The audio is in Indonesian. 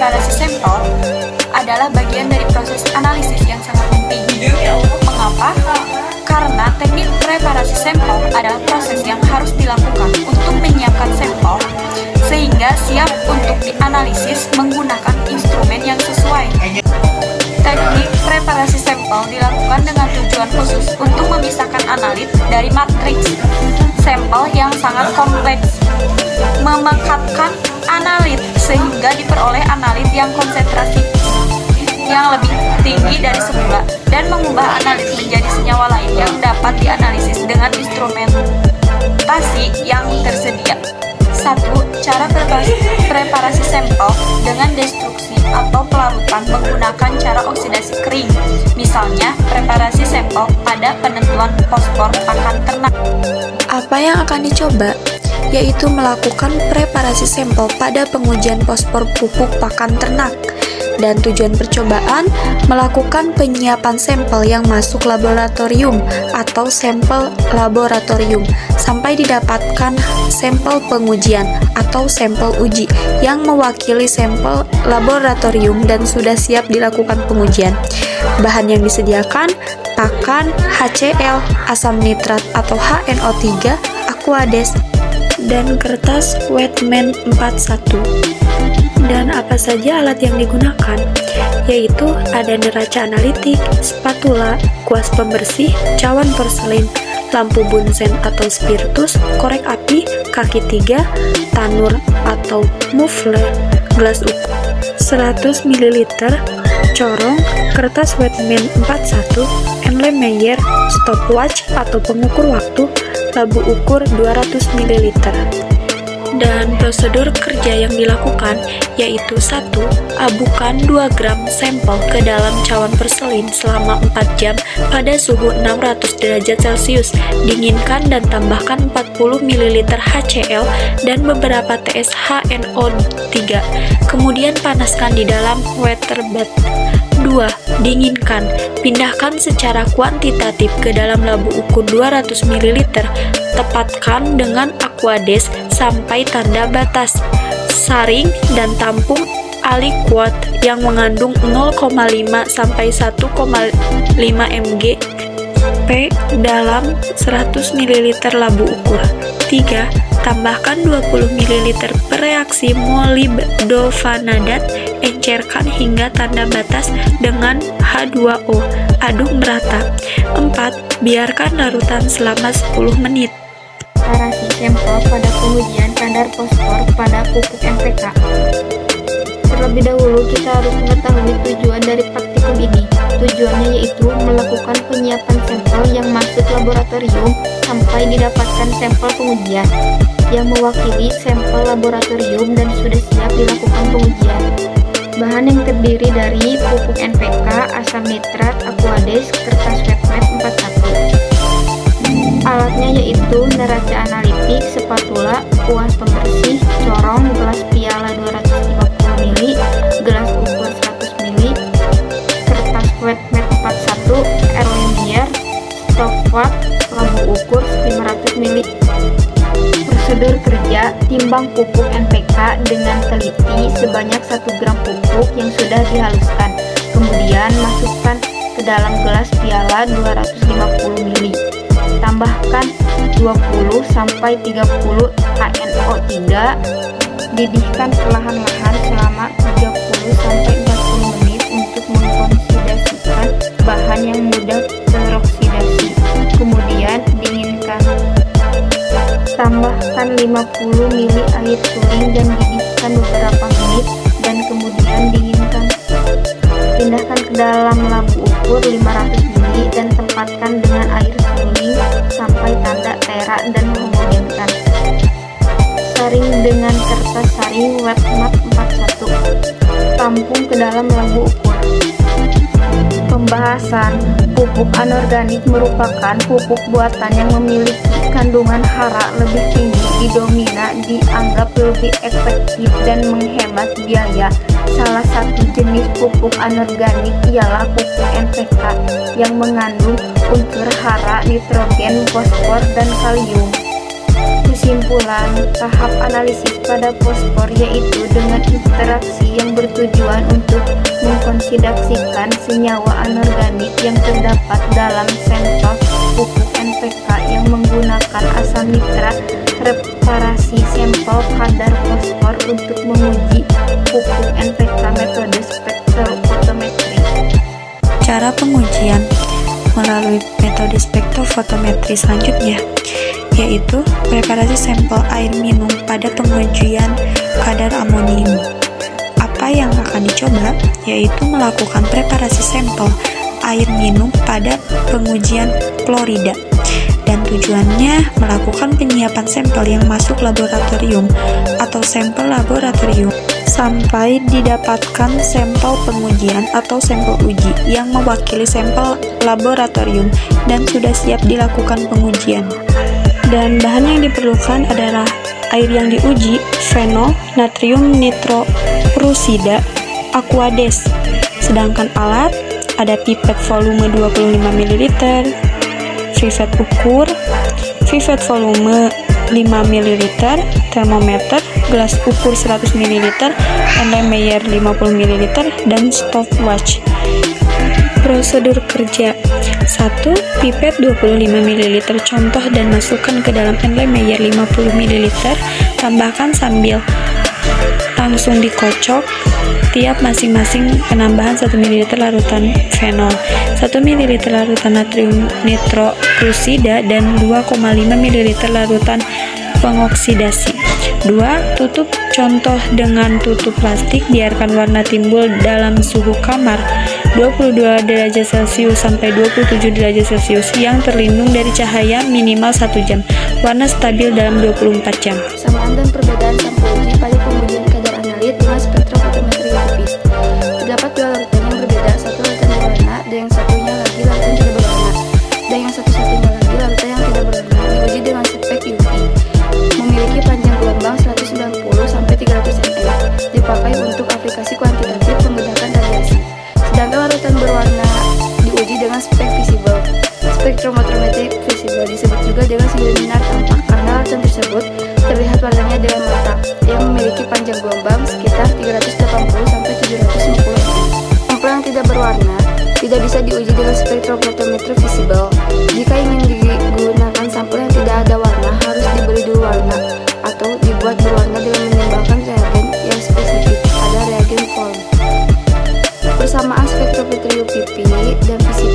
preparasi sampel adalah bagian dari proses analisis yang sangat penting. Mengapa? Karena teknik preparasi sampel adalah proses yang harus dilakukan untuk menyiapkan sampel sehingga siap untuk dianalisis menggunakan instrumen yang sesuai. Teknik preparasi sampel dilakukan dengan tujuan khusus untuk memisahkan analit dari matriks sampel yang sangat kompleks, memekatkan analit sehingga diperoleh analit yang konsentrasi yang lebih tinggi dari semula, dan mengubah analit menjadi senyawa lain yang dapat dianalisis dengan instrumentasi yang tersedia. 1. Cara preparasi sampel dengan destruksi atau pelarutan menggunakan cara oksidasi kering. Misalnya, preparasi sampel pada penentuan fosfor pakan ternak. Apa yang akan dicoba? Yaitu melakukan preparasi sampel pada pengujian fosfor pupuk pakan ternak. Dan tujuan percobaan melakukan penyiapan sampel yang masuk laboratorium atau sampel laboratorium sampai didapatkan sampel pengujian atau sampel uji yang mewakili sampel laboratorium dan sudah siap dilakukan pengujian. Bahan yang disediakan pakan, HCl, asam nitrat atau HNO3, Aquades, dan kertas Wetman 41. Dan apa saja alat yang digunakan? Yaitu ada neraca analitik, spatula, kuas pembersih, cawan porselin, lampu bunsen atau spiritus, korek api, kaki 3, tanur atau muffler, gelas ukur 100 ml, corong, kertas Wetman 41, Erlenmeyer, stopwatch atau pengukur waktu, labu ukur 200 ml. Dan prosedur kerja yang dilakukan yaitu 1. Abukan 2 gram sampel ke dalam cawan porselin selama 4 jam pada suhu 600 derajat Celcius. Dinginkan dan tambahkan 40 ml HCl dan beberapa tetes HNO3. Kemudian panaskan di dalam water bath. 2. Dinginkan. Pindahkan secara kuantitatif ke dalam labu ukur 200 ml. Tepatkan dengan Aquades sampai tanda batas. Saring dan tampung aliquot yang mengandung 0,5 sampai 1,5 mg P dalam 100 ml labu ukur. 3. Tambahkan 20 ml per reaksi molibdovanadat, encerkan hingga tanda batas dengan H2O, aduk merata. 4. Biarkan larutan selama 10 menit. Preparasi sampel pada pengujian kadar fosfor pada pupuk NPK. Terlebih dahulu kita harus mengetahui tujuan dari praktikum ini. Tujuannya yaitu melakukan penyiapan sampel yang masuk laboratorium sampai didapatkan sampel pengujian yang mewakili sampel laboratorium dan sudah siap dilakukan pengujian. Bahan yang terdiri dari pupuk NPK, asam nitrat, Aquades, kertas Wetman 41. Alatnya yaitu neraca analitik, spatula, kuas pembersih, corong, gelas piala 250 ml, gelas ukur 100 ml, kertas Wetman 41, Erlenmeyer, stopwatch, lampu ukur 500 ml. Prosedur kerja: timbang pupuk NPK dengan teliti sebanyak 1 gram pupuk yang sudah dihaluskan. Kemudian masukkan ke dalam gelas piala 250 ml. Tambahkan 20 sampai 30 HNO3. Didihkan perlahan-lahan selama 30 sampai 40 menit untuk mengoksidasikan bahan yang mudah teroksidasi. Kemudian dinginkan. Tambahkan 50 ml air suling dan didihkan beberapa menit dan kemudian dinginkan. Pindahkan ke dalam labu ukur 500 ml dan tempatkan dengan air suling sampai tanda terak dan homogenkan. Saring dengan kertas saring Wetman 41. Tampung ke dalam labu ukur. Pembahasan: pupuk anorganik merupakan pupuk buatan yang memiliki kandungan hara lebih tinggi di domina, dianggap lebih efektif dan menghemat biaya. Salah satu jenis pupuk anorganik ialah pupuk NPK yang mengandung unsur hara, nitrogen, fosfor, dan kalium. Kesimpulan, tahap analisis pada fosfor yaitu dengan interaksi yang bertujuan untuk mengkonsidaksikan senyawa anorganik yang terdapat dalam sampel pupuk NPK yang menggunakan asam nitrat, reparasi sampel kadar fosfor untuk menguji pupuk NPK metode spektrofotometri. Cara pengujian melalui metode spektrofotometri selanjutnya yaitu preparasi sampel air minum pada pengujian kadar amonium. Apa yang akan dicoba yaitu melakukan preparasi sampel air minum pada pengujian klorida, dan tujuannya melakukan penyiapan sampel yang masuk laboratorium atau sampel laboratorium sampai didapatkan sampel pengujian atau sampel uji yang mewakili sampel laboratorium dan sudah siap dilakukan pengujian. Dan bahan yang diperlukan adalah air yang diuji, fenol, natrium nitrocrusida, aquades. Sedangkan alat ada pipet volume 25 ml, pipet ukur, pipet volume 5 ml, termometer, gelas ukur 100 ml, Erlenmeyer 50 ml, dan stopwatch. Prosedur kerja: 1. Pipet 25 ml contoh dan masukkan ke dalam Erlenmeyer 50 ml, tambahkan sambil langsung dikocok tiap masing-masing penambahan 1 ml larutan fenol, 1 ml larutan natrium nitrocrusida, dan 2,5 ml larutan pengoksidasi. 2. Tutup contoh dengan tutup plastik, biarkan warna timbul dalam suhu kamar 22 derajat Celcius sampai 27 derajat Celcius yang terlindung dari cahaya minimal 1 jam. Warna stabil dalam 24 jam. Samaan dan perbedaan sampel uji pada pengujian kadar analit dengan spektrofotometri tipis. Terdapat dua larutan yang berbeda, satu larutan berwarna dan yang satunya lagi larutan tidak berwarna, dan yang satu-satunya lagi larutan yang tidak berwarna diuji dengan spek UV. Memiliki panjang gelombang 190 sampai 300 nm. Dipakai untuk aplikasi kuantitatif menggunakan radiasi. Sedangkan larutan berwarna diuji dengan spek visible. Spektrometer visible disebut juga dengan seminar tampak karena larutan tersebut terlihat warnanya dengan mata, yang memiliki panjang gelombang sekitar 380 sampai 750 nm. Sampel yang tidak berwarna tidak bisa diuji dengan spektrofotometri visible. Jika ingin digunakan sampel yang tidak ada warna, harus diberi dulu warna atau dibuat berwarna dengan menambahkan reagen yang spesifik. Ada reagen form. Persamaan spektrometri UPP dan visible